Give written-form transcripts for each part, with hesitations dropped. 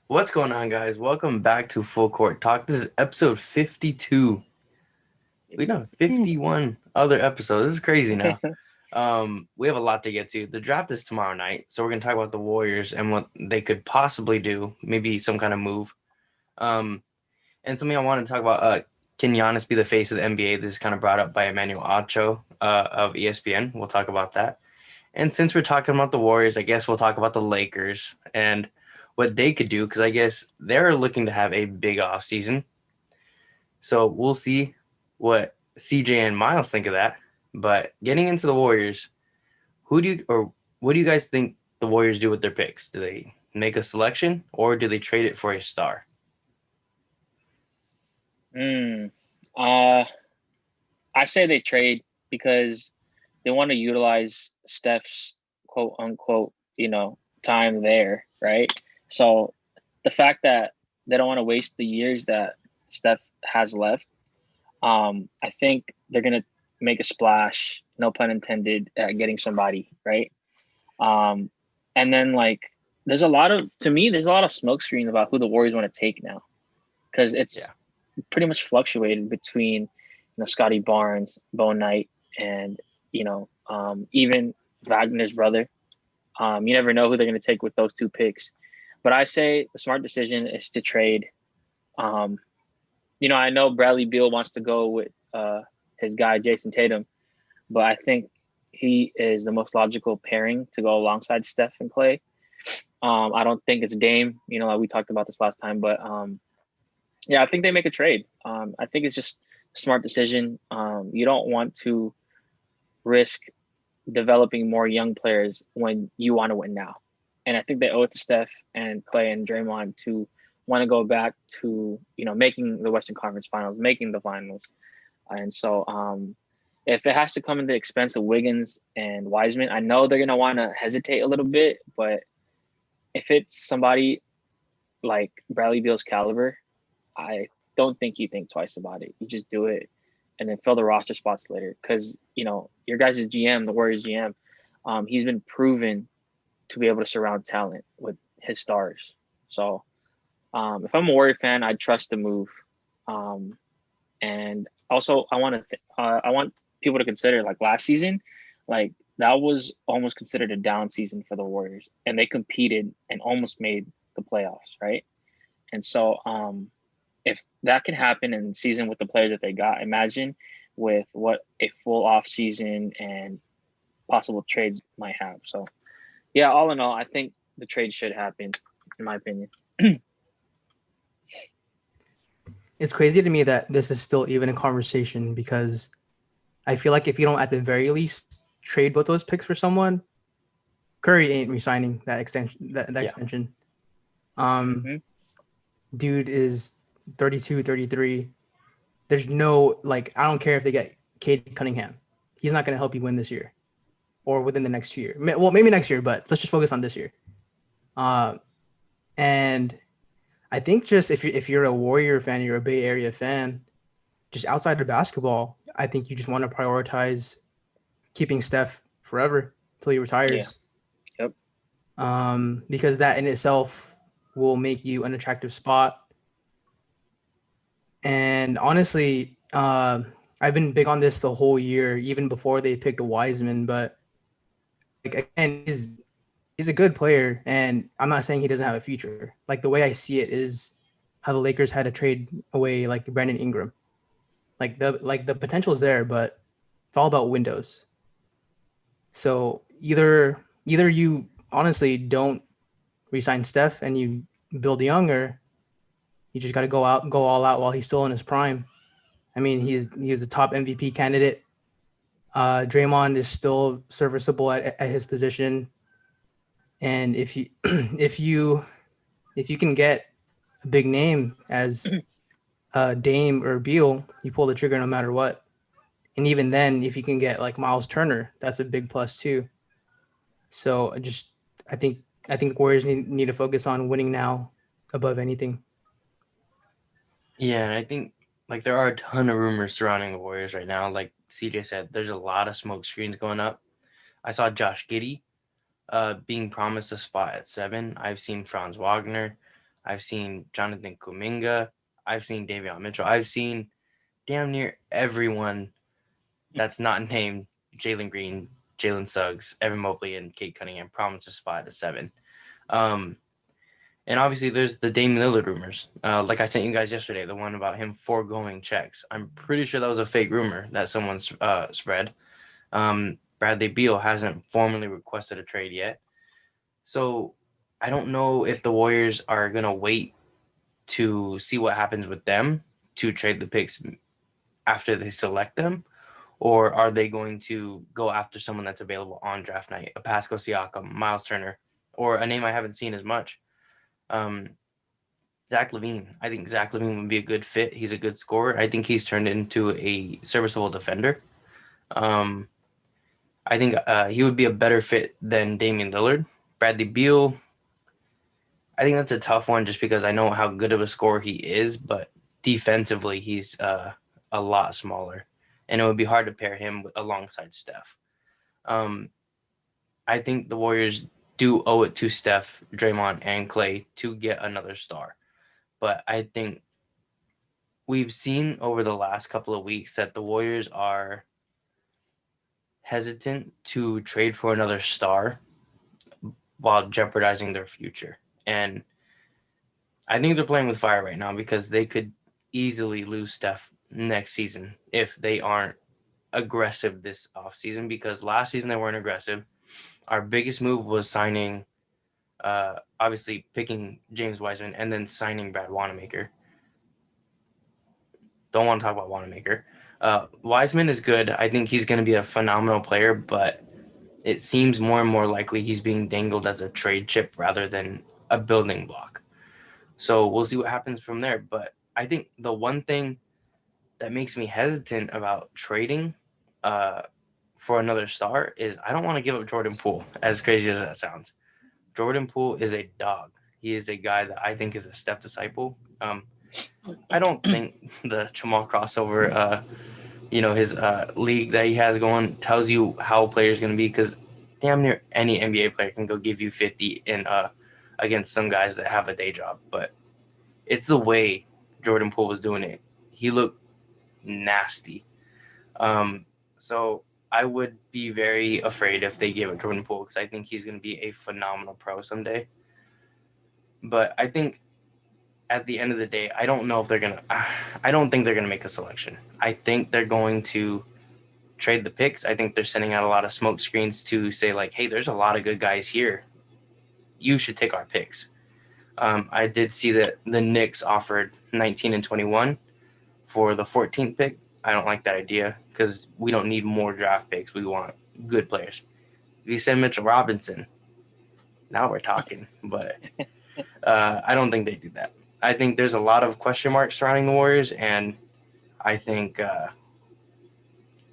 What's going on, guys? Welcome back to Full Court Talk. This is episode 52. We done 51 other episodes. This is crazy now. We have a lot to get to. The draft is tomorrow night, so we're going to talk about the Warriors and what they could possibly do, maybe some kind of move. And something I want to talk about, can Giannis be the face of the NBA? This is kind of brought up by Emmanuel Acho of ESPN. We'll talk about that. And since we're talking about the Warriors, I guess we'll talk about the Lakers and what they could do, because I guess they're looking to have a big offseason. So we'll see what CJ and Myles think of that. But getting into the Warriors, what do you guys think the Warriors do with their picks? Do they make a selection or do they trade it for a star? Mm, uh, I say they trade because they want to utilize Steph's quote unquote, time there, right? So the fact that they don't want to waste the years that Steph has left, I think they're gonna make a splash, no pun intended, at getting somebody, right? Um, and then there's a lot of smoke screens about who the Warriors want to take now because Yeah. it's pretty much fluctuated between Scotty Barnes, Bo Knight, and even Wagner's brother. You never know who they're going to take with those two picks. But I say the smart decision is to trade. Um, I know Bradley Beal wants to go with his guy Jason Tatum, but I think he is the most logical pairing to go alongside Steph and Clay. I don't think it's Dame. Like we talked about this last time, but yeah, I think they make a trade. I think it's just a smart decision. You don't want to risk developing more young players when you want to win now. And I think they owe it to Steph and Clay and Draymond to want to go back to, making the Western Conference Finals, making the finals. And so if it has to come at the expense of Wiggins and Wiseman, I know they're going to want to hesitate a little bit, but if it's somebody like Bradley Beal's caliber, I don't think you think twice about it. You just do it and then fill the roster spots later. Because, your guys' GM, the Warriors GM, he's been proven to be able to surround talent with his stars. So if I'm a Warrior fan, I'd trust the move. And also, I want people to consider like last season, like that was almost considered a down season for the Warriors, and they competed and almost made the playoffs, right? And so, if that can happen in season with the players that they got, imagine with what a full off season and possible trades might have. So, yeah, all in all, I think the trade should happen, in my opinion. It's crazy to me that this is still even a conversation because I feel like if you don't at the very least trade both those picks for someone, Curry ain't resigning that extension. That Yeah. extension. Dude is 32, 33. There's no I don't care if they get Cade Cunningham. He's not going to help you win this year or within the next 2 years. Well, maybe next year, but let's just focus on this year. And I think just if you're a Warrior fan, you're a Bay Area fan, just outside of basketball, I think you just want to prioritize keeping Steph forever till he retires. Yeah. Yep. Because that in itself will make you an attractive spot. And honestly, I've been big on this the whole year, even before they picked a Wiseman. But again, he's a good player, and I'm not saying he doesn't have a future. Like the way I see it is how the Lakers had to trade away like Brandon Ingram. The potential is there, but it's all about windows. So either you honestly don't resign Steph and you build young, or you just got to go all out while he's still in his prime. I mean, he was a top MVP candidate. Draymond is still serviceable at his position, and if you if you can get a big name as Dame or Beal, you pull the trigger no matter what. And even then, if you can get like Myles Turner, that's a big plus too. So I think the Warriors need to focus on winning now above anything. Yeah, and I think there are a ton of rumors surrounding the Warriors right now. Like CJ said, there's a lot of smoke screens going up. I saw Josh Giddey being promised a spot at 7. I've seen Franz Wagner. I've seen Jonathan Kuminga. I've seen Davion Mitchell. I've seen damn near everyone that's not named Jalen Green, Jalen Suggs, Evan Mobley, and Kate Cunningham promised a spot at 7. And obviously, there's the Damian Lillard rumors. Like I sent you guys yesterday, the one about him foregoing checks. I'm pretty sure that was a fake rumor that someone spread. Bradley Beal hasn't formally requested a trade yet. So I don't know if the Warriors are going to wait to see what happens with them to trade the picks after they select them, or are they going to go after someone that's available on draft night, a Pascal Siakam, Myles Turner, or a name I haven't seen as much, Zach Levine. I think Zach Levine would be a good fit. He's a good scorer. I think he's turned into a serviceable defender. I think he would be a better fit than Damian Lillard. Bradley Beal, I think that's a tough one just because I know how good of a scorer he is, but defensively he's a lot smaller, and it would be hard to pair him alongside Steph. I think the Warriors do owe it to Steph, Draymond, and Klay to get another star. But I think we've seen over the last couple of weeks that the Warriors are hesitant to trade for another star while jeopardizing their future. And I think they're playing with fire right now because they could easily lose Steph next season if they aren't aggressive this offseason, because last season they weren't aggressive. Our biggest move was signing, obviously picking James Wiseman and then signing Brad Wanamaker. Don't want to talk about Wanamaker. Wiseman is good. I think he's going to be a phenomenal player, but it seems more and more likely he's being dangled as a trade chip rather than a building block. So we'll see what happens from there. But I think the one thing that makes me hesitant about trading for another star is I don't want to give up Jordan Poole, as crazy as that sounds. Jordan Poole is a dog. He is a guy that I think is a Steph disciple. I don't think the Jamal crossover, his league that he has going tells you how a player is going to be, because damn near any NBA player can go give you 50 in against some guys that have a day job. But it's the way Jordan Poole was doing it. He looked nasty. So I would be very afraid if they gave it Jordan Poole, because I think he's going to be a phenomenal pro someday. But I think at the end of the day, I don't know if they're going to – I don't think they're going to make a selection. I think they're going to trade the picks. I think they're sending out a lot of smoke screens to say, like, hey, there's a lot of good guys here. You should take our picks. I did see that the Knicks offered 19 and 21 for the 14th pick. I don't like that idea because we don't need more draft picks. We want good players. If you send Mitchell Robinson, now we're talking. But I don't think they do that. I think there's a lot of question marks surrounding the Warriors, and I think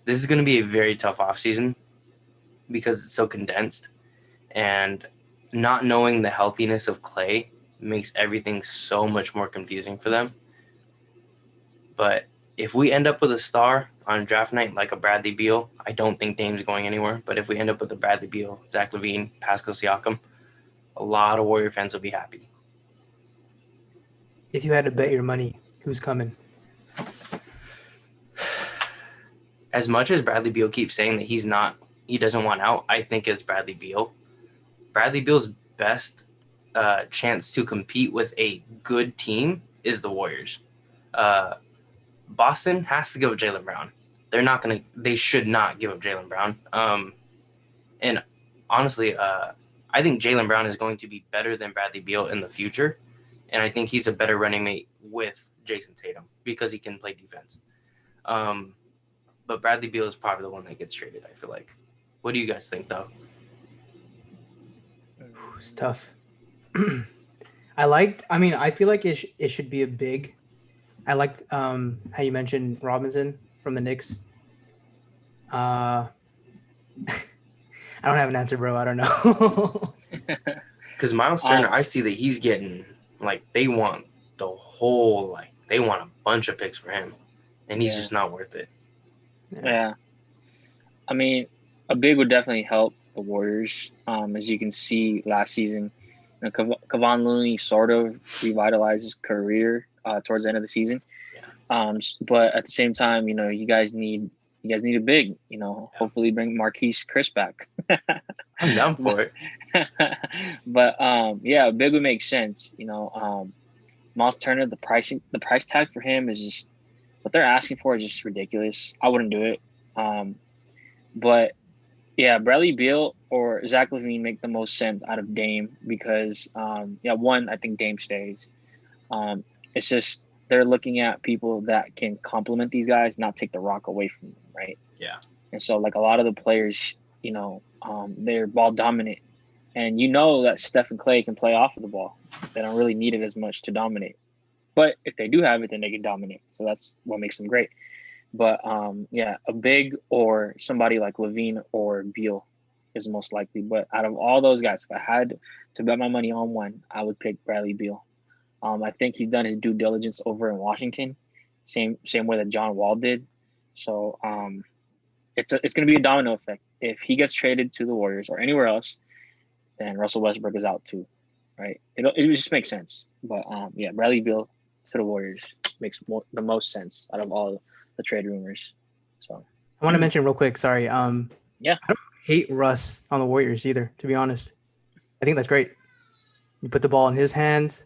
this is going to be a very tough offseason because it's so condensed. And not knowing the healthiness of Klay makes everything so much more confusing for them. But if we end up with a star on draft night like a Bradley Beal, I don't think Dame's going anywhere. But if we end up with a Bradley Beal, Zach Levine, Pascal Siakam, a lot of Warrior fans will be happy. If you had to bet your money, who's coming? As much as Bradley Beal keeps saying that he doesn't want out, I think it's Bradley Beal. Bradley Beal's best chance to compete with a good team is the Warriors. Boston has to give up Jaylen Brown. They should not give up Jaylen Brown. And honestly, I think Jaylen Brown is going to be better than Bradley Beal in the future. And I think he's a better running mate with Jason Tatum because he can play defense. But Bradley Beal is probably the one that gets traded, I feel like. What do you guys think, though? It's tough. I feel like it should be a big. I liked how you mentioned Robinson from the Knicks. I don't have an answer, bro. I don't know. Because Myles Turner, I see that he's getting, they want they want a bunch of picks for him, and he's just not worth it. Yeah. I mean, a big would definitely help the Warriors. As you can see last season, Kevon Looney sort of revitalized his career towards the end of the season. Yeah. But at the same time, you guys need a big. Hopefully bring Marquise Chris back. I'm down for it. But yeah, big would make sense. Myles Turner, the price tag for him is just what they're asking for is just ridiculous. I wouldn't do it. But yeah, Bradley Beal or Zach Levine make the most sense out of Dame because one, I think Dame stays. It's just they're looking at people that can complement these guys, not take the rock away from them, right? Yeah. And so like a lot of the players, they're ball dominant. And that Steph and Clay can play off of the ball. They don't really need it as much to dominate. But if they do have it, then they can dominate. So that's what makes them great. But a big or somebody like Levine or Beal is most likely. But out of all those guys, if I had to bet my money on one, I would pick Bradley Beal. I think he's done his due diligence over in Washington, same way that John Wall did. So it's going to be a domino effect. If he gets traded to the Warriors or anywhere else, then Russell Westbrook is out too, right? It just makes sense. But Bradley Beal to the Warriors makes the most sense out of all the trade rumors. So I want to mention real quick. Sorry. Yeah. I don't hate Russ on the Warriors either. To be honest, I think that's great. You put the ball in his hands.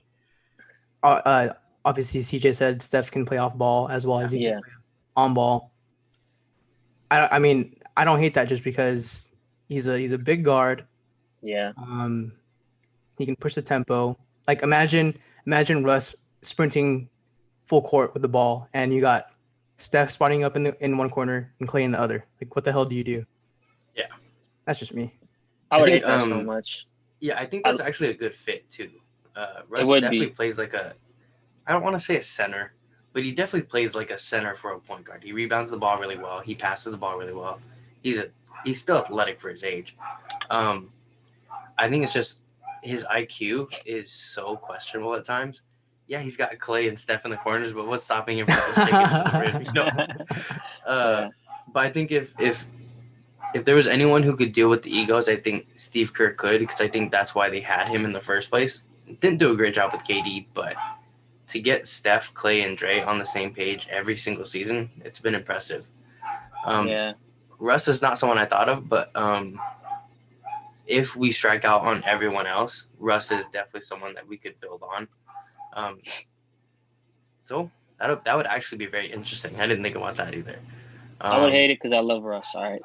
Obviously, CJ said Steph can play off ball as well as he can play on ball. I mean, I don't hate that just because he's a big guard. Yeah. He can push the tempo. Like imagine Russ sprinting full court with the ball, and you got Steph spotting up in one corner and Clay in the other. Like, what the hell do you do? Yeah, that's just me. I would hate that so much. Yeah, I think that's actually a good fit too. Russ definitely plays like I don't want to say a center, but he definitely plays like a center for a point guard. He rebounds the ball really well. He passes the ball really well. He's still athletic for his age. I think it's just his IQ is so questionable at times. Yeah, he's got Clay and Steph in the corners, but what's stopping him from just taking it to the rim? But I think if there was anyone who could deal with the egos, I think Steve Kerr could, because I think that's why they had him in the first place. Didn't do a great job with KD, but to get Steph, Clay, and Dre on the same page every single season, it's been impressive. Russ is not someone I thought of, but if we strike out on everyone else, Russ is definitely someone that we could build on. So that would actually be very interesting. I didn't think about that either. I would hate it because I love Russ. All right.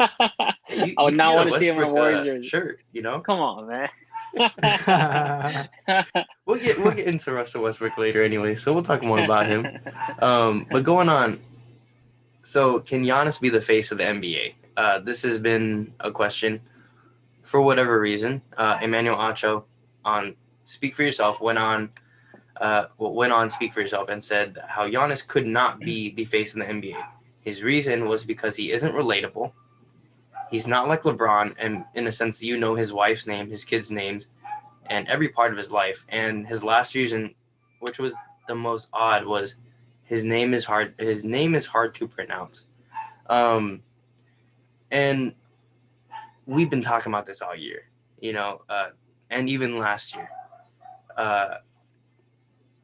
I would not want to see him in a Warriors jersey. Shirt, Come on, man. We'll get into Russell Westbrook later anyway, so we'll talk more about him. But going on, so can Giannis be the face of the NBA? This has been a question for whatever reason. Emmanuel Acho on Speak for Yourself went on Speak for Yourself and said how Giannis could not be the face of the NBA. His reason was because he isn't relatable. He's not like LeBron, and in a sense, his wife's name, his kids' names, and every part of his life. And his last reason, which was the most odd, was his name is hard. His name is hard to pronounce. And we've been talking about this all year, and even last year.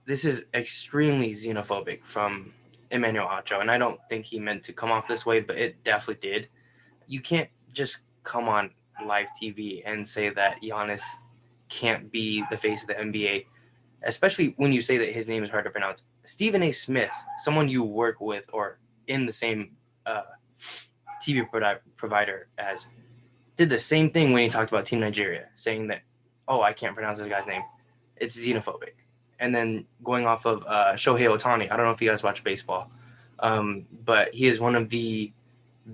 This is extremely xenophobic from Emmanuel Acho, and I don't think he meant to come off this way, but it definitely did. You can't just come on live TV and say that Giannis can't be the face of the NBA, especially when you say that his name is hard to pronounce. Stephen A. Smith, someone you work with or in the same TV provider as, did the same thing when he talked about Team Nigeria, saying that, I can't pronounce this guy's name. It's xenophobic. And then going off of Shohei Ohtani, I don't know if you guys watch baseball, but he is one of the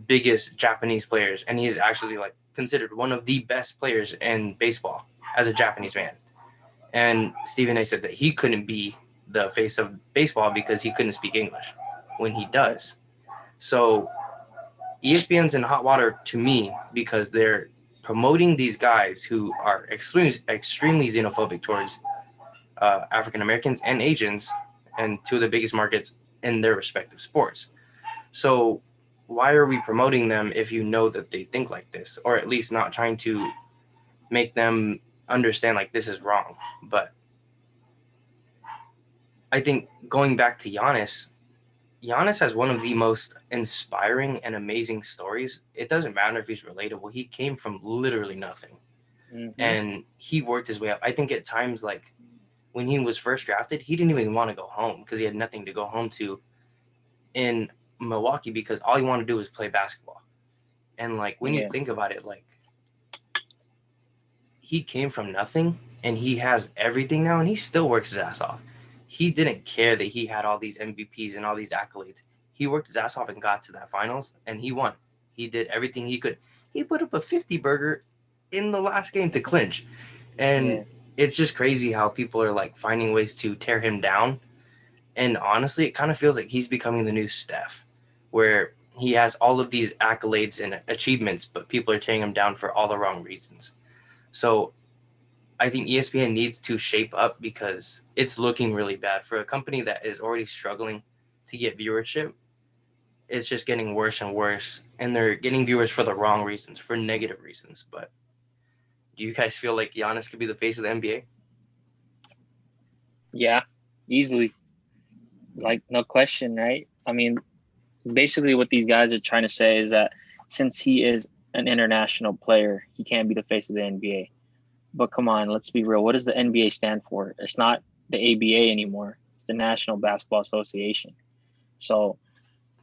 biggest Japanese players, and he is actually considered one of the best players in baseball as a Japanese man. And Stephen A. said that he couldn't be the face of baseball because he couldn't speak English when he does. So ESPN's in hot water to me because they're promoting these guys who are extremely xenophobic towards African Americans and Asians, and two of the biggest markets in their respective sports. So why are we promoting them if you know that they think like this, or at least not trying to make them understand like this is wrong. But I think going back to Giannis has one of the most inspiring and amazing stories. It doesn't matter if he's relatable. He came from literally nothing. And he worked his way up. I think at times, like when he was first drafted, he didn't even want to go home because he had nothing to go home to in Milwaukee, because all he wanted to do was play basketball. And like when you think about it, like he came from nothing and he has everything now, and he still works his ass off. He didn't care that he had all these MVPs and all these accolades. He worked his ass off and got to that finals, and he won. He did everything he could. He put up a 50 burger in the last game to clinch. And it's just crazy how people are like finding ways to tear him down. And honestly, it kind of feels like he's becoming the new Steph, where he has all of these accolades and achievements, but people are tearing him down for all the wrong reasons. So I think ESPN needs to shape up, because it's looking really bad for a company that is already struggling to get viewership. It's just getting worse and worse, and they're getting viewers for the wrong reasons, for negative reasons. But do you guys feel like Giannis could be the face of the NBA? Yeah, easily. Like, no question, right? I mean, basically what these guys are trying to say is that since he is an international player, he can't be the face of the NBA. But come on, let's be real. What does the NBA stand for? It's not the ABA anymore. It's the National Basketball Association. So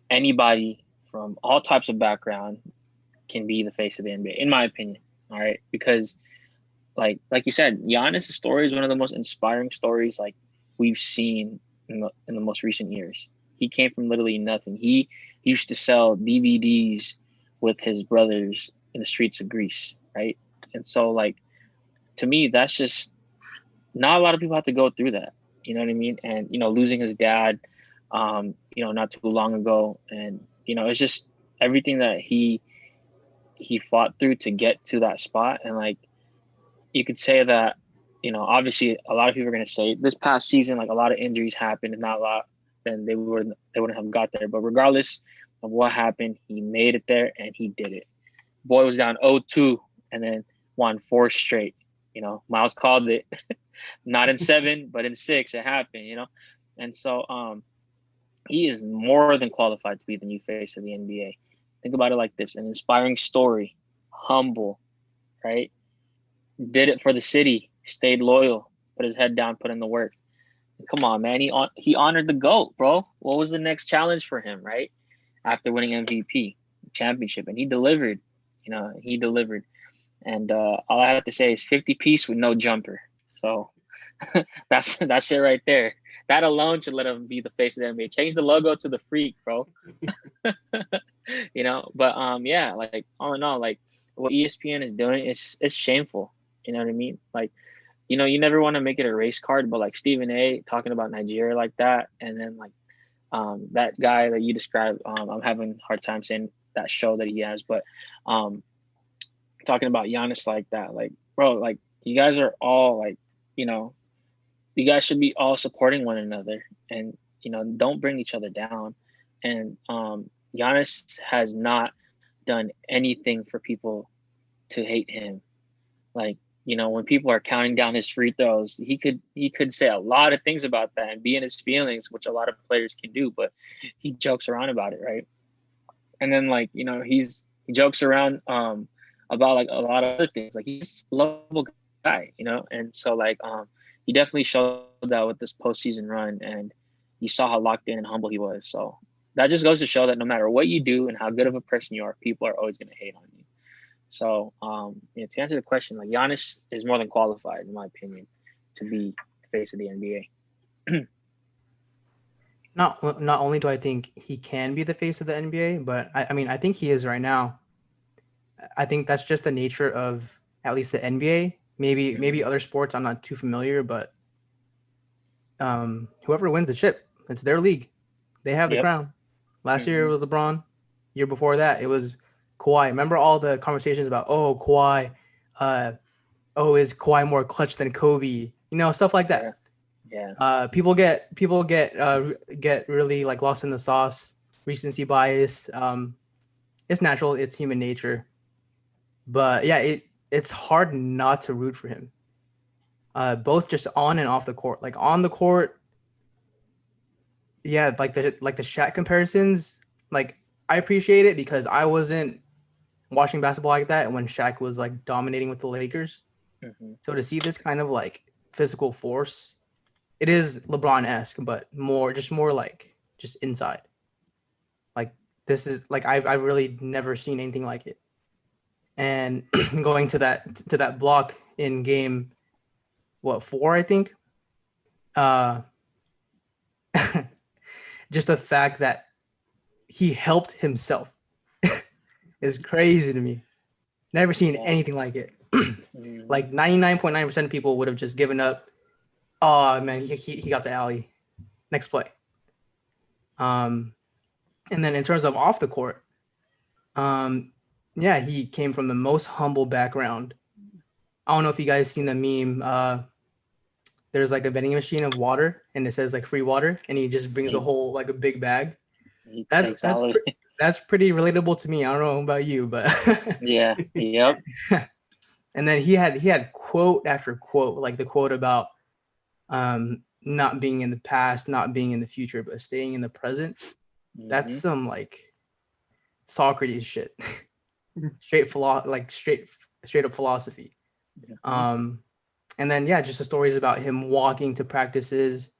anybody from all types of background can be the face of the NBA, in my opinion. All right. Because like you said, Giannis' story is one of the most inspiring stories like we've seen in the most recent years. He came from literally nothing. He used to sell DVDs with his brothers in the streets of Greece, right? And so, like, to me, that's just not a lot of people have to go through that. You know what I mean? And, losing his dad, not too long ago. And, it's just everything that he fought through to get to that spot. And, like, you could say that, obviously a lot of people are going to say this past season, like a lot of injuries happened, and not a lot, then they wouldn't have got there. But regardless of what happened, he made it there and he did it. Boy was down 0-2 and then won 4 straight. Myles called it, not in 7, but in 6, it happened, And so he is more than qualified to be the new face of the NBA. Think about it like this: an inspiring story, humble, right? Did it for the city, stayed loyal, put his head down, put in the work. Come on, man. He honored the GOAT, bro. What was the next challenge for him, right? After winning MVP, championship, and he delivered. He delivered. And all I have to say is 50-piece with no jumper. So that's it right there. That alone should let him be the face of the NBA. Change the logo to the freak, bro. But yeah, like all in all, like what ESPN is doing is shameful. You know what I mean? Like, you never want to make it a race card, but like Stephen A. talking about Nigeria like that, and then like that guy that you described, I'm having a hard time saying that show that he has, but talking about Giannis like that, like, bro, like you guys are all like, you guys should be all supporting one another, and don't bring each other down. And Giannis has not done anything for people to hate him. Like, when people are counting down his free throws, he could say a lot of things about that and be in his feelings, which a lot of players can do, but he jokes around about it, right? And then like, he jokes around about like a lot of other things. Like, he's a lovable guy, and so like he definitely showed that with this postseason run, and you saw how locked in and humble he was. So that just goes to show that no matter what you do and how good of a person you are, people are always going to hate on you. So to answer the question, like Giannis is more than qualified, in my opinion, to be the face of the NBA. Not only do I think he can be the face of the NBA, but I mean, I think he is right now. I think that's just the nature of at least the NBA. Maybe other sports I'm not too familiar, but whoever wins the chip, it's their league. They have the crown. Last year it was LeBron. Year before that it was Kawhi. Remember all the conversations about Kawhi, is Kawhi more clutch than Kobe? Stuff like that. Yeah. People get really like lost in the sauce, recency bias. It's natural. It's human nature. But yeah, it's hard not to root for him. both just on and off the court. Like on the court, yeah, like the Shaq comparisons, like I appreciate it because I wasn't watching basketball like that when Shaq was like dominating with the Lakers. Mm-hmm. So to see this kind of like physical force, it is LeBron-esque, but more like just inside. Like this is like I've really never seen anything like it. And going to that block in game 4, I think. Uh just the fact that he helped himself is crazy to me. Never seen anything like it. Like 99.9% of people would have just given up. Oh man, he got the alley. Next play. And then in terms of off the court, yeah, he came from the most humble background. I don't know if you guys seen the meme. There's like a vending machine of water, and it says like free water, and he just brings a whole like a big bag. That's pretty relatable to me. I don't know about you, but yeah, yep. And then he had quote after quote, like the quote about not being in the past, not being in the future, but staying in the present. Mm-hmm. That's some like Socrates shit. straight up philosophy. Mm-hmm. And then yeah, just the stories about him walking to practices,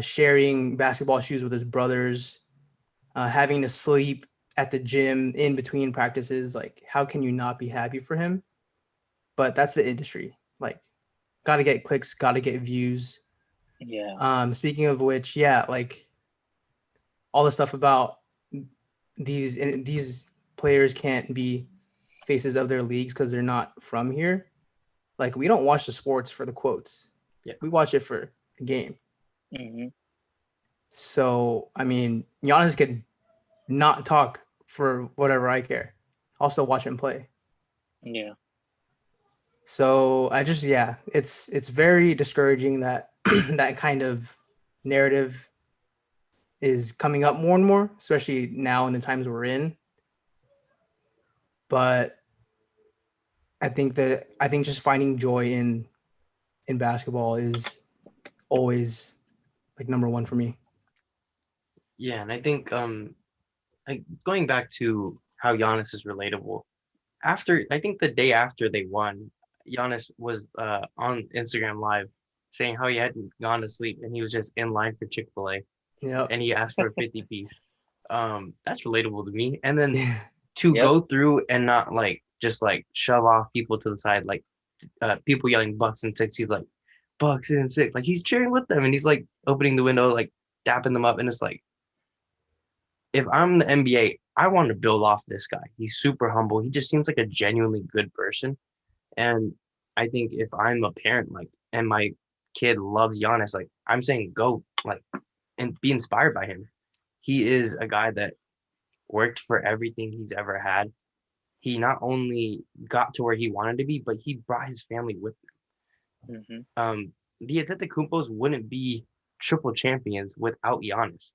sharing basketball shoes with his brothers, having to sleep at the gym in between practices. Like, how can you not be happy for him? But that's the industry. Like, gotta get clicks, gotta get views. Yeah. Speaking of which, yeah, like all the stuff about these players can't be faces of their leagues because they're not from here. Like, we don't watch the sports for the quotes. Yeah. We watch it for the game. Mm-hmm. So, I mean, Giannis could not talk for whatever I care. Also watch him play. Yeah. So I just, yeah, it's very discouraging that that kind of narrative is coming up more and more, especially now in the times we're in. But I think just finding joy in basketball is always like number one for me. Yeah, and I think like going back to how Giannis is relatable. I think the day after they won, Giannis was on Instagram Live saying how he hadn't gone to sleep and he was just in line for Chick-fil-A. Yeah. And he asked for a 50 piece. That's relatable to me. And then to go through and not like just like shove off people to the side, like people yelling Bucks and six. He's like Bucks and six. Like he's cheering with them and he's like opening the window, like dapping them up. And it's like, if I'm the NBA, I want to build off this guy. He's super humble. He just seems like a genuinely good person. And I think if I'm a parent, like, and my kid loves Giannis, like, I'm saying go, like, and be inspired by him. He is a guy that worked for everything he's ever had. He not only got to where he wanted to be, but he brought his family with him. Mm-hmm. The Antetokounmpos wouldn't be triple champions without Giannis.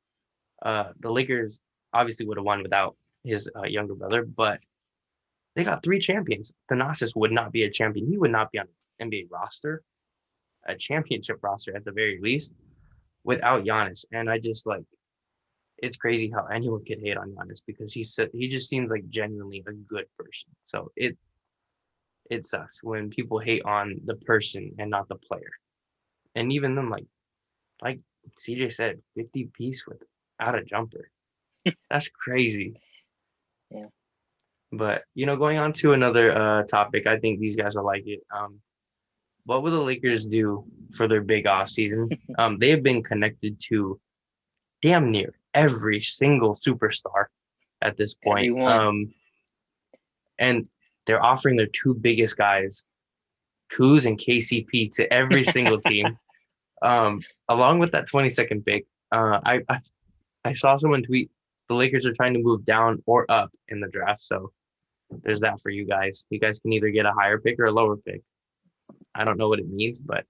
The Lakers obviously would have won without his younger brother, but they got 3 champions. Thanasis would not be a champion. He would not be on an NBA roster, a championship roster at the very least, without Giannis. And I just like, it's crazy how anyone could hate on Giannis because he just seems like genuinely a good person. So it sucks when people hate on the person and not the player. And even them, like CJ said, 50 piece without a jumper. That's crazy. Yeah. But, going on to another topic, I think these guys will like it. What will the Lakers do for their big offseason? They have been connected to damn near every single superstar at this point. And they're offering their 2 biggest guys, Kuz and KCP, to every single team. Along with that 22nd pick, I saw someone tweet the Lakers are trying to move down or up in the draft. So there's that for you guys. You guys can either get a higher pick or a lower pick. I don't know what it means, but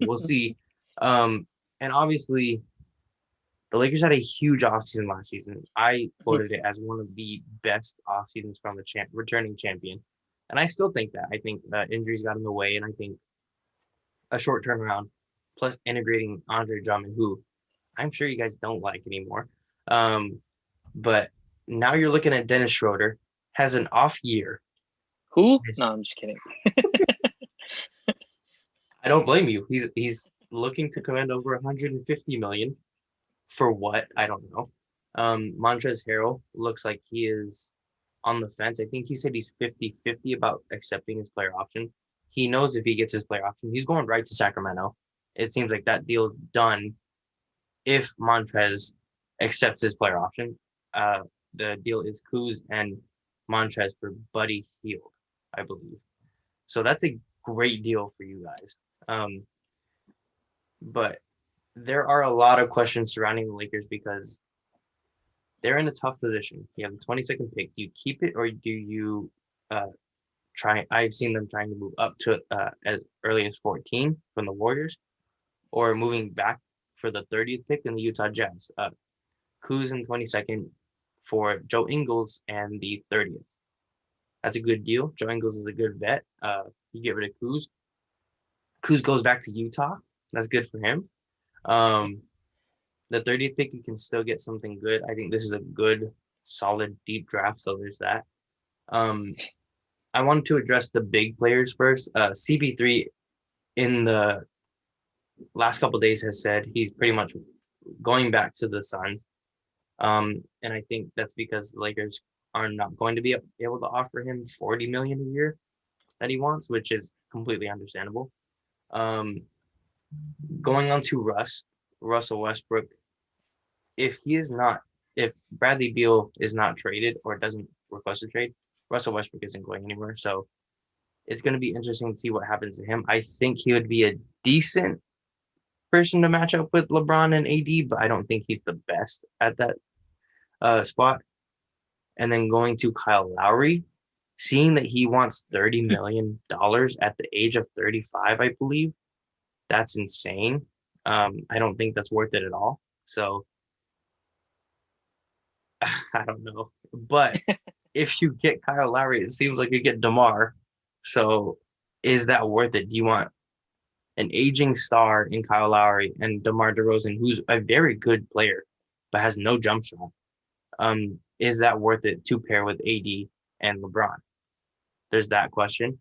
we'll see. And obviously, the Lakers had a huge offseason last season. I quoted it as one of the best off seasons from a returning champion. And I still think that. I think injuries got in the way, and I think a short turnaround plus integrating Andre Drummond, who I'm sure you guys don't like anymore. But now you're looking at Dennis Schroeder, has an off year. Who? No, I'm just kidding. I don't blame you. He's looking to command over 150 million. For what? I don't know. Montrezl Harrell looks like he is on the fence. I think he said he's 50-50 about accepting his player option. He knows if he gets his player option, he's going right to Sacramento. It seems like that deal is done if Montrez accepts his player option. The deal is Kuz and Montrez for Buddy Hield, I believe. So that's a great deal for you guys. But there are a lot of questions surrounding the Lakers because they're in a tough position. You have the 22nd pick. Do you keep it or do you try? I've seen them trying to move up to as early as 14 from the Warriors, or moving back for the 30th pick in the Utah Jazz. Kuz in 22nd for Joe Ingles and the 30th. That's a good deal. Joe Ingles is a good vet. You get rid of Kuz. Kuz goes back to Utah. That's good for him. The 30th pick, you can still get something good. I think this is a good, solid, deep draft. So there's that. I wanted to address the big players first. CP3 in the last couple of days has said he's pretty much going back to the Suns. And I think that's because the Lakers are not going to be able to offer him $40 million a year that he wants, which is completely understandable. Going on to Russell Westbrook, if Bradley Beal is not traded or doesn't request a trade, Russell Westbrook isn't going anywhere. So it's going to be interesting to see what happens to him. I think he would be a decent person to match up with LeBron and AD, but I don't think he's the best at that spot. And then going to Kyle Lowry, seeing that he wants $30 million at the age of 35, I believe, that's insane. I don't think that's worth it at all. So I don't know. But if you get Kyle Lowry, it seems like you get Demar. So is that worth it? Do you want an aging star in Kyle Lowry and DeMar DeRozan, who's a very good player, but has no jump shot? Is that worth it to pair with AD and LeBron? There's that question.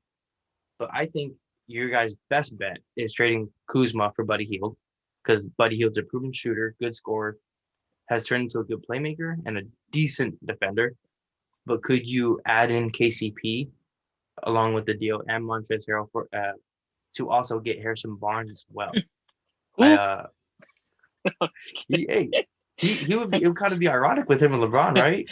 But I think your guys' best bet is trading Kuzma for Buddy Hield, because Buddy Hield's a proven shooter, good scorer, has turned into a good playmaker and a decent defender. But could you add in KCP along with the deal and Montrezl Harrell for to also get Harrison Barnes as well? He would be. It would kind of be ironic with him and LeBron, right?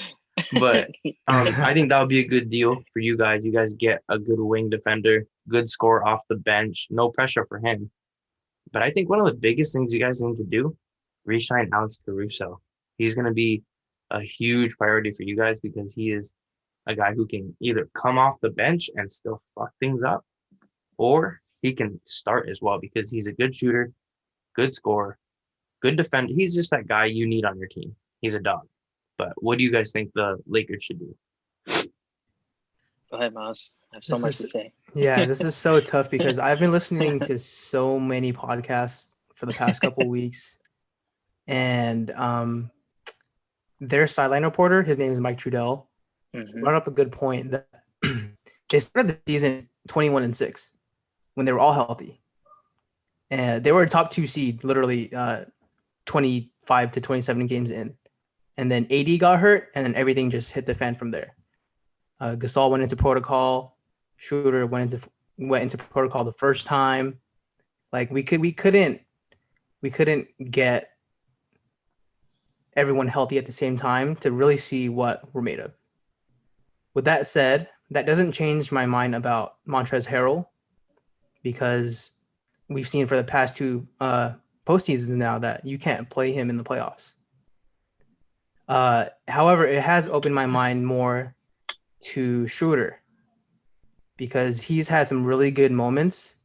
But I think that would be a good deal for you guys. You guys get a good wing defender, good score off the bench, no pressure for him. But I think one of the biggest things you guys need to do, re-sign Alex Caruso. He's going to be a huge priority for you guys because he is a guy who can either come off the bench and still fuck things up, or he can start as well because he's a good shooter, good scorer, good defender. He's just that guy you need on your team. He's a dog. But what do you guys think the Lakers should do? Go ahead, Myles. I have so much to say. Yeah, this is so tough because I've been listening to so many podcasts for the past couple weeks. And their sideline reporter, his name is Mike Trudell, brought up a good point that they started the season 21-6 when they were all healthy. And they were a top 2 seed, literally 25 to 27 games in. And then AD got hurt, and then everything just hit the fan from there. Gasol went into protocol. Schroeder went into protocol the first time. Like we couldn't get everyone healthy at the same time to really see what we're made of. With that said, that doesn't change my mind about Montrezl Harrell, because we've seen for the past 2 postseasons now that you can't play him in the playoffs. However, it has opened my mind more to Schroeder because he's had some really good moments.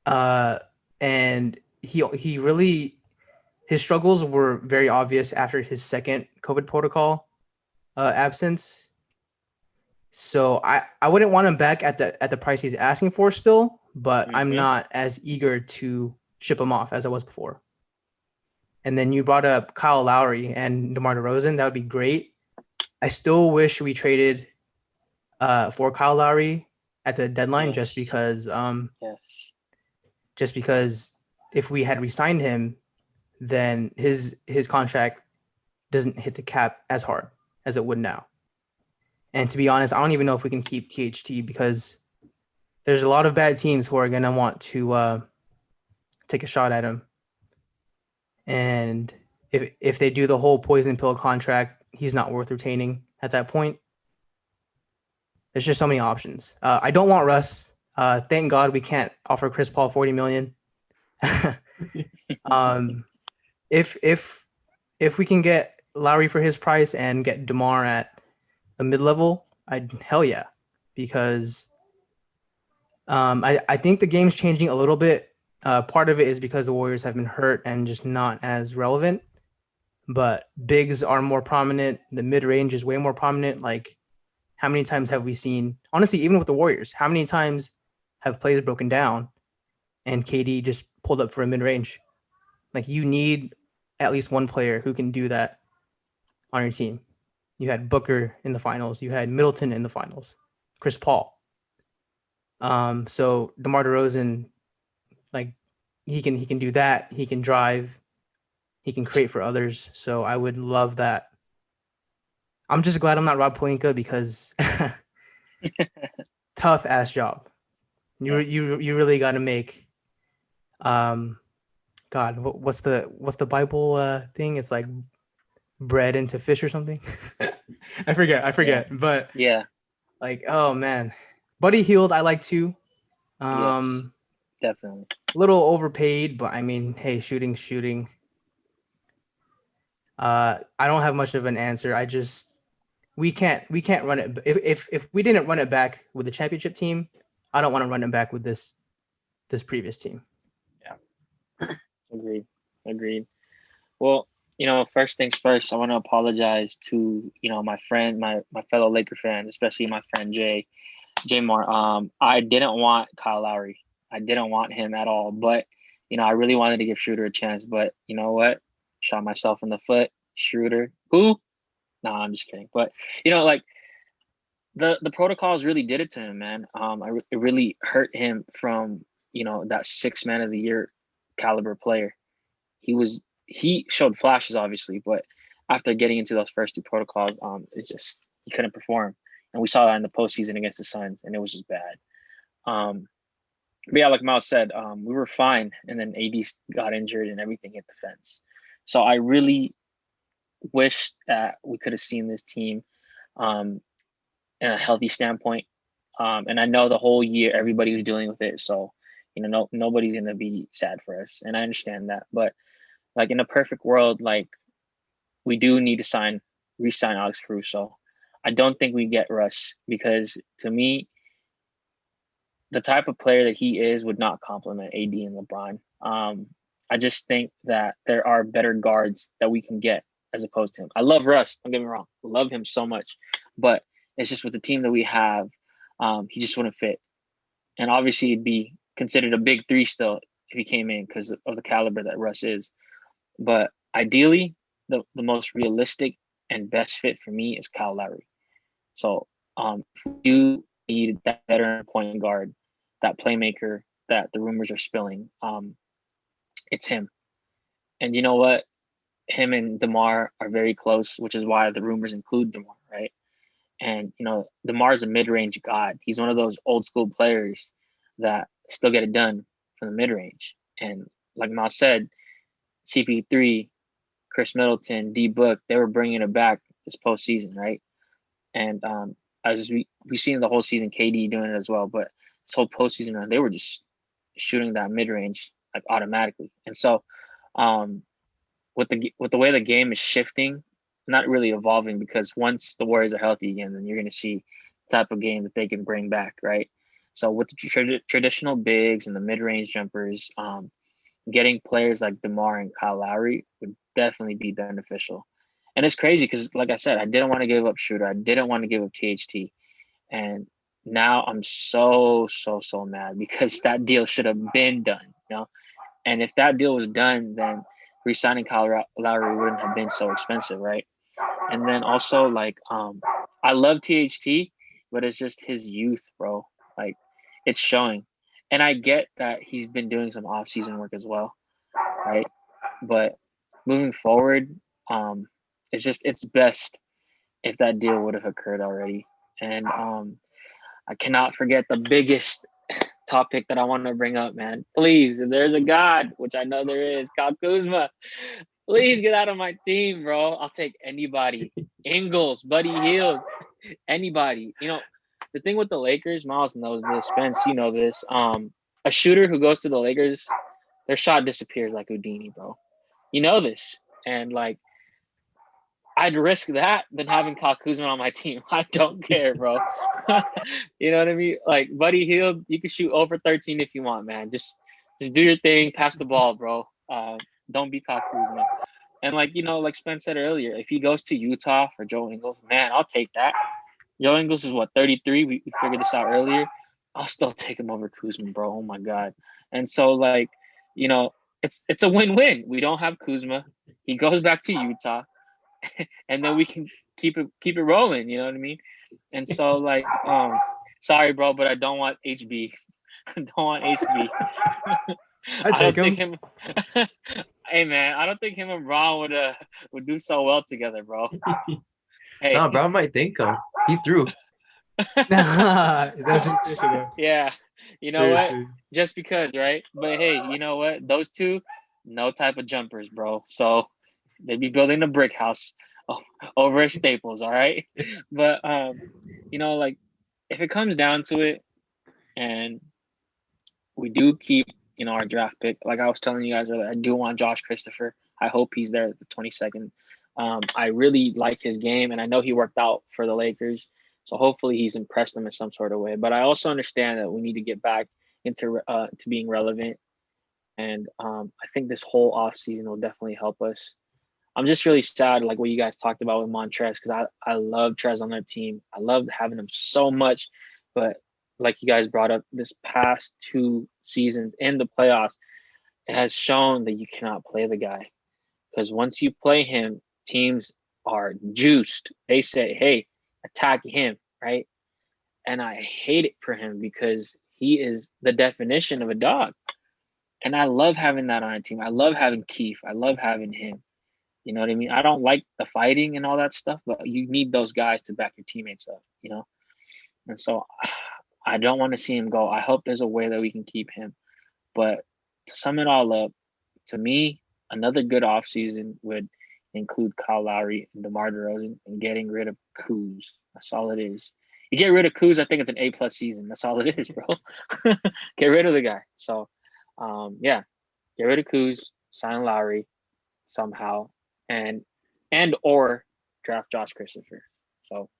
And he really, his struggles were very obvious after his second COVID protocol absence. So I wouldn't want him back at the price he's asking for still, but I'm not as eager to ship him off as I was before. And then you brought up Kyle Lowry and DeMar DeRozan. That would be great. I still wish we traded for Kyle Lowry at the deadline just because if we had re-signed him, then his contract doesn't hit the cap as hard as it would now. And to be honest, I don't even know if we can keep THT because there's a lot of bad teams who are going to want to take a shot at him. And if they do the whole poison pill contract, he's not worth retaining at that point. There's just so many options. I don't want Russ. Thank God we can't offer Chris Paul $40 million. If we can get Lowry for his price and get DeMar at a mid-level, hell yeah, because I think the game's changing a little bit. Part of it is because the Warriors have been hurt and just not as relevant, but bigs are more prominent. The mid-range is way more prominent. Like, how many times have we seen, honestly, even with the Warriors, how many times have plays broken down and KD just pulled up for a mid-range? Like, you need at least one player who can do that on your team. You had Booker in the finals. You had Middleton in the finals. Chris Paul. So DeMar DeRozan, like, he can do that. He can drive. He can create for others. So I would love that. I'm just glad I'm not Rob Pelinka because tough ass job. You really got to make. God, what's the Bible thing? It's like bread into fish or something. I forget. Yeah. But yeah, like, oh man, Buddy Hield I like too. yes, definitely. A little overpaid, but I mean, hey, shooting. I don't have much of an answer. We can't run it. If we didn't run it back with the championship team, I don't want to run it back with this previous team. Yeah. Agreed. Well, first things first, I want to apologize to, my friend, my fellow Laker fans, especially my friend Jamar. I didn't want Kyle Lowry. I didn't want him at all. But, I really wanted to give Schroeder a chance. But you know what? Shot myself in the foot. Schroeder. Who? No, I'm just kidding. But, like the protocols really did it to him, man. It really hurt him from, that 6 man of the year caliber player. He showed flashes, obviously, but after getting into those first two protocols, it's just he couldn't perform, and we saw that in the postseason against the Suns, and it was just bad. But yeah, like Myles said, we were fine, and then AD got injured, and everything hit the fence. So I really wish that we could have seen this team in a healthy standpoint. And I know the whole year everybody was dealing with it, so nobody's gonna be sad for us, and I understand that, but. Like in a perfect world, like we do need to re-sign Alex Caruso. I don't think we get Russ because to me, the type of player that he is would not complement AD and LeBron. I just think that there are better guards that we can get as opposed to him. I love Russ. Don't get me wrong. I love him so much, but it's just with the team that we have, he just wouldn't fit. And obviously it'd be considered a big three still if he came in because of the caliber that Russ is. But ideally, the most realistic and best fit for me is Kyle Lowry. So if you need that veteran point guard, that playmaker that the rumors are spilling, it's him. And you know what? Him and DeMar are very close, which is why the rumors include DeMar, right? And, DeMar's a mid-range god. He's one of those old school players that still get it done from the mid-range. And like Myles said, CP3, Chris Middleton, D Book, they were bringing it back this postseason, right? And as we've seen the whole season, KD doing it as well, but this whole postseason run, they were just shooting that mid range like automatically. And so, with the way the game is shifting, not really evolving, because once the Warriors are healthy again, then you're going to see the type of game that they can bring back, right? So with the traditional bigs and the mid range jumpers, getting players like DeMar and Kyle Lowry would definitely be beneficial. And it's crazy because, like I said, I didn't want to give up Schroeder. I didn't want to give up THT. And now I'm so mad because that deal should have been done, you know? And if that deal was done, then re-signing Kyle Lowry wouldn't have been so expensive, right? And then also, like, I love THT, but it's just his youth, bro. Like, it's showing. And I get that he's been doing some off-season work as well, right? But moving forward, it's best if that deal would have occurred already. And I cannot forget the biggest topic that I want to bring up, man. Please, if there's a God, which I know there is, Kyle Kuzma, please get out of my team, bro. I'll take anybody. Ingles, Buddy Hield, anybody. You know, the thing with the Lakers, Myles knows this. Spence, you know this. A shooter who goes to the Lakers, their shot disappears like Houdini, bro. You know this. And, like, I'd risk that than having Kyle Kuzma on my team. I don't care, bro. You know what I mean? Like, Buddy Hield, you can shoot over 13 if you want, man. Just do your thing, pass the ball, bro. Don't be Kyle Kuzma. And, like, you know, like Spence said earlier, if he goes to Utah for Joe Ingles, man, I'll take that. Joe Ingles is what, 33? We figured this out earlier. I'll still take him over Kuzma, bro. Oh my God. And so, like, you know, it's a win-win. We don't have Kuzma. He goes back to Utah. And then we can keep it rolling, you know what I mean? And so, like, sorry, bro, but I don't want HB. I don't want HB. I don't think him. Hey, man, I don't think him and Braun would do so well together, bro. Hey, No, Brown might think him. He threw. That's interesting though. Yeah, you know Seriously. What? Just because, right? But hey, you know what? Those two, no type of jumpers, bro. So they'd be building a brick house over at Staples, all right? But you know, like, if it comes down to it, and we do keep, you know, our draft pick, like I was telling you guys earlier, I do want Josh Christopher. I hope he's there at the 22nd. I really like his game, and I know he worked out for the Lakers, so hopefully he's impressed them in some sort of way. But I also understand that we need to get back into to being relevant, and I think this whole offseason will definitely help us. I'm just really sad, like what you guys talked about with Montrez, because I love Trez on their team. I love having him so much. But like you guys brought up, this past 2 seasons in the playoffs, it has shown that you cannot play the guy. Because once you play him, teams are juiced. They say, hey, attack him, right? And I hate it for him because he is the definition of a dog. And I love having that on a team. I love having Keith. I love having him. You know what I mean? I don't like the fighting and all that stuff, but you need those guys to back your teammates up, you know? And so I don't want to see him go. I hope there's a way that we can keep him. But to sum it all up, to me, another good offseason would include Kyle Lowry and DeMar DeRozan and getting rid of Kuz. That's all it is. You get rid of Kuz, I think it's an A+ season. That's all it is, bro. Get rid of the guy. So, yeah, get rid of Kuz, sign Lowry somehow, and or draft Josh Christopher. So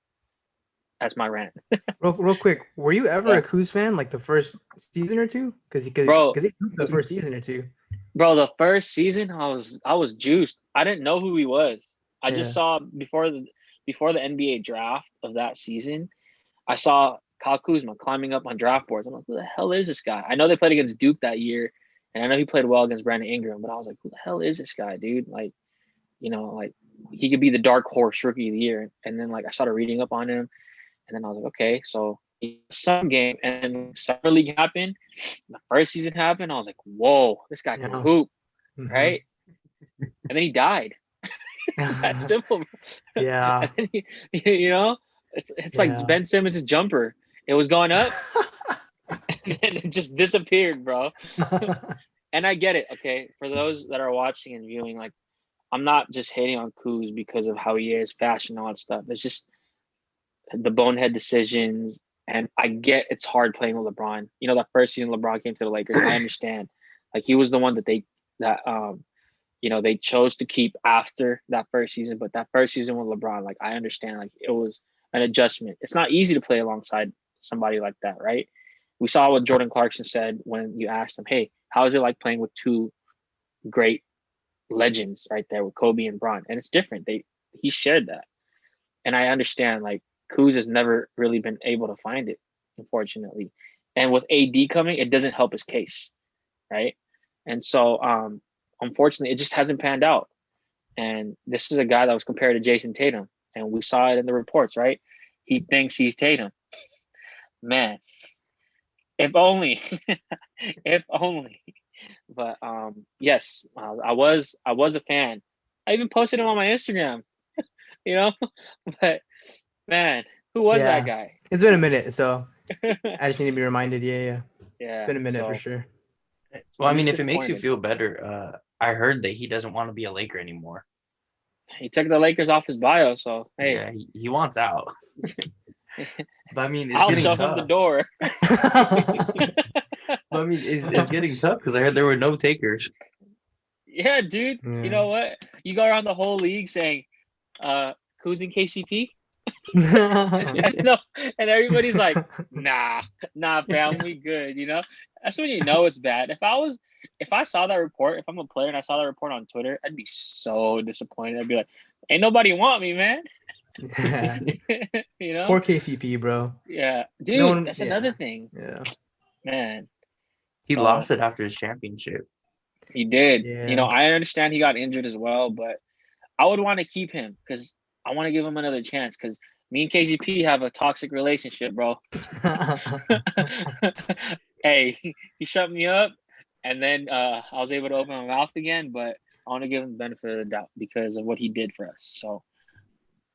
that's my rant. real quick, were you ever a Kuz fan like the first season or two? Because he the first season or two. Bro, the first season I was juiced. I didn't know who he was. I just saw before the NBA draft of that season, I saw Kyle Kuzma climbing up on draft boards. I'm like, who the hell is this guy? I know they played against Duke that year, and I know he played well against Brandon Ingram, but I was like, who the hell is this guy, dude? Like, you know, like, he could be the dark horse rookie of the year. And then, like, I started reading up on him, and then I was like, okay, so some game, and then summer league happened. The first season happened. I was like, whoa, this guy can hoop, right? And then he died. That's simple. Yeah. And then you know, it's like Ben Simmons' jumper. It was going up, and it just disappeared, bro. And I get it. Okay, for those that are watching and viewing, like, I'm not just hating on Kuz because of how he is, fashion, all that stuff. It's just the bonehead decisions. And I get it's hard playing with LeBron. You know, that first season LeBron came to the Lakers, I understand. Like, he was the one that they chose to keep after that first season. But that first season with LeBron, like, I understand, like, it was an adjustment. It's not easy to play alongside somebody like that, right? We saw what Jordan Clarkson said when you asked him, hey, how is it like playing with 2 great legends right there with Kobe and Bron? And it's different. He shared that. And I understand, like, Kuz has never really been able to find it, unfortunately. And with AD coming, it doesn't help his case, right? And so, unfortunately, it just hasn't panned out. And this is a guy that was compared to Jason Tatum, and we saw it in the reports, right? He thinks he's Tatum. Man, if only, if only. But yes, I was a fan. I even posted him on my Instagram, you know. But man, who was that guy? It's been a minute, so I just need to be reminded. Yeah. It's been a minute for sure. Well, I mean, if it makes you feel better, I heard that he doesn't want to be a Laker anymore. He took the Lakers off his bio, so hey. Yeah, he wants out. But I mean, I'll show him the door. But I mean, it's getting tough because I heard there were no takers. Yeah, dude. You know what? You go around the whole league saying, "Who's in KCP?" and everybody's like, "Nah, fam, we good." You know, that's when you know it's bad. If I saw that report, if I'm a player and I saw that report on Twitter, I'd be so disappointed. I'd be like, "Ain't nobody want me, man." Yeah. You know, poor KCP, bro. Yeah, dude. That's another thing. Yeah, man. He lost it after his championship. He did. Yeah. You know, I understand he got injured as well, but I would want to keep him because I want to give him another chance because me and KCP have a toxic relationship, bro. Hey, he shut me up, and then I was able to open my mouth again, but I want to give him the benefit of the doubt because of what he did for us. So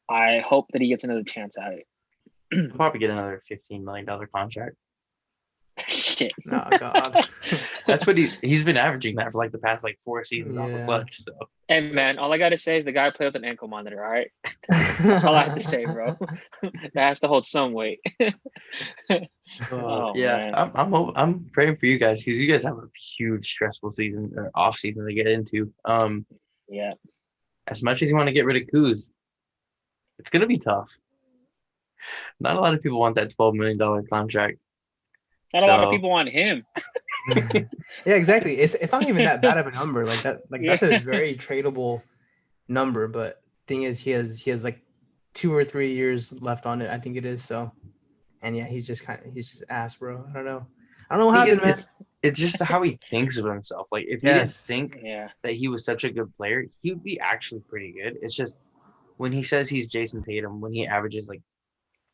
I hope that he gets another chance at it. He'll probably get another $15 million contract. Shit. No, God. That's what he's been averaging that for like the past 4 seasons off the clutch. So. And man, all I gotta say is the guy played with an ankle monitor. All right, that's all I have to say, bro. That has to hold some weight. Yeah, man. I'm praying for you guys because you guys have a huge stressful season or off season to get into. Yeah. As much as you want to get rid of Kuz, it's gonna be tough. Not a lot of people want that $12 million contract. Not a lot of people want him. Yeah, exactly. It's not even that bad of a number. Like that. Like that's a very tradable number. But thing is, he has like 2 or 3 years left on it. I think it is. So, and yeah, he's just ass, bro. I don't know what happened, man. It's just how he thinks of himself. Like if he didn't think that he was such a good player, he would be actually pretty good. It's just when he says he's Jason Tatum, when he averages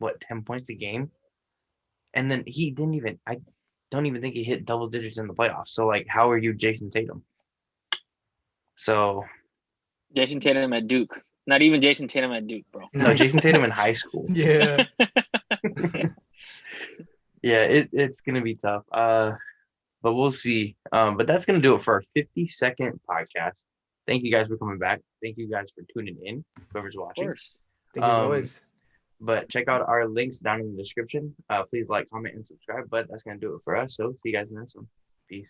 10 points a game. And then I don't even think he hit double digits in the playoffs. So, how are you Jason Tatum? So. Jason Tatum at Duke. Not even Jason Tatum at Duke, bro. No, Jason Tatum in high school. Yeah. Yeah, it's going to be tough. But we'll see. But that's going to do it for our 52nd podcast. Thank you guys for coming back. Thank you guys for tuning in, whoever's watching. Of course. Thank you as always. But check out our links down in the description. Please like, comment, and subscribe. But that's going to do it for us. So see you guys in the next one. Peace.